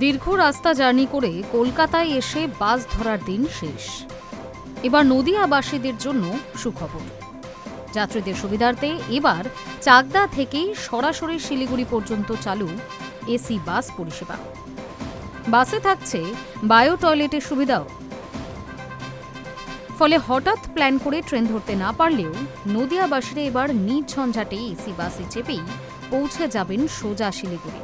দীর্ঘ রাস্তা জার্নি করে কলকাতায় এসে বাস ধরার দিন শেষ। এবার নদিয়াবাসীদের জন্য সুখবর। যাত্রীদের সুবিধার্থে এবার চাকদা থেকেই সরাসরি শিলিগুড়ি পর্যন্ত চালু এসি বাস পরিষেবা। বাসে থাকছে বায়ো টয়লেটের সুবিধাও। ফলে হঠাৎ প্ল্যান করে ট্রেন ধরতে না পারলেও নদিয়াবাসীরা এবার নিজ ঝঞ্ঝাটে এসি বাসে চেপেই পৌঁছে যাবেন সোজা শিলিগুড়ি।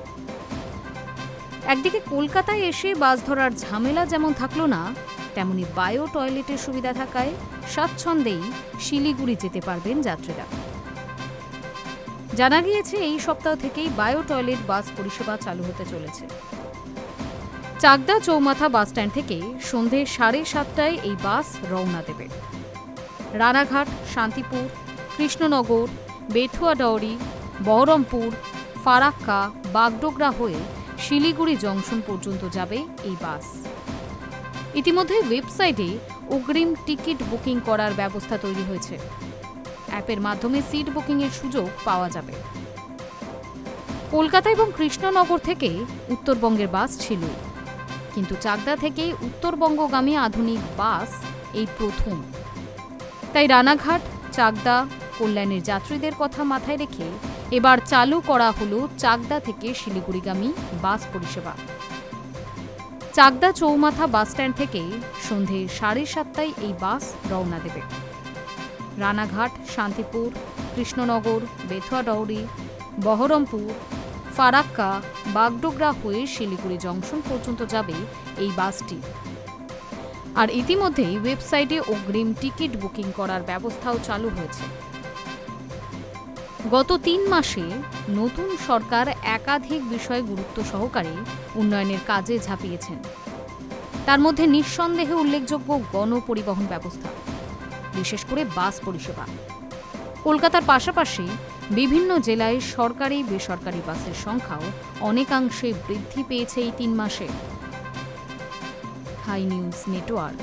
একদিকে কলকাতায় এসে বাস ধরার ঝামেলা যেমন থাকলো না, তেমনি বায়ো টয়লেটের সুবিধা থাকায় স্বাচ্ছন্দ্যেই শিলিগুড়ি যেতে পারবেন যাত্রীরা। জানা গিয়েছে এই সপ্তাহ থেকেই বায়ো টয়লেট বাস পরিষেবা চালু হতে চলেছে। চাকদা চৌমাথা বাসস্ট্যান্ড থেকে সন্ধে 7:30টায় এই বাস রওনা দেবে। রানাঘাট, শান্তিপুর, কৃষ্ণনগর, বেথুয়াডাওরি, বহরমপুর, ফারাক্কা, বাগডোগরা হয়ে শিলিগুড়ি জংশন পর্যন্ত যাবে এই বাস। ইতিমধ্যে ওয়েবসাইটে অগ্রিম টিকিট বুকিং করার ব্যবস্থা তৈরি হয়েছে। অ্যাপের মাধ্যমে সিট বুকিংয়ের সুযোগ পাওয়া যাবে। কলকাতা এবং কৃষ্ণনগর থেকে উত্তরবঙ্গের বাস ছিল, কিন্তু চাকদা থেকে উত্তরবঙ্গগামী আধুনিক বাস এই প্রথম। তাই রানাঘাট, চাকদা, কল্যাণের যাত্রীদের কথা মাথায় রেখে এবার চালু করা হলো চাকদা থেকে শিলিগুড়িগামী বাস পরিষেবা। চাকদা চৌমাথা বাসস্ট্যান্ড থেকে সন্ধে 7:30টায় এই বাস রওনা দেবে। রানাঘাট, শান্তিপুর, কৃষ্ণনগর, বেথুয়াডাওরি, বহরমপুর, ফারাক্কা, বাগডোগরা হয়ে শিলিগুড়ি জংশন পর্যন্ত যাবে এই বাসটি। আর ইতিমধ্যেই ওয়েবসাইটে অগ্রিম টিকিট বুকিং করার ব্যবস্থাও চালু হয়েছে। গত 3 মাসে নতুন সরকার একাধিক বিষয়ে গুরুত্ব সহকারে উন্নয়নের কাজে ঝাঁপিয়েছেন। তার মধ্যে নিঃসন্দেহে উল্লেখযোগ্য গণপরিবহন ব্যবস্থা, বিশেষ করে বাস পরিষেবা। কলকাতার পাশাপাশি বিভিন্ন জেলায় সরকারি বেসরকারি বাসের সংখ্যাও অনেকাংশে বৃদ্ধি পেয়েছে এই 3 মাসে। Hi news network.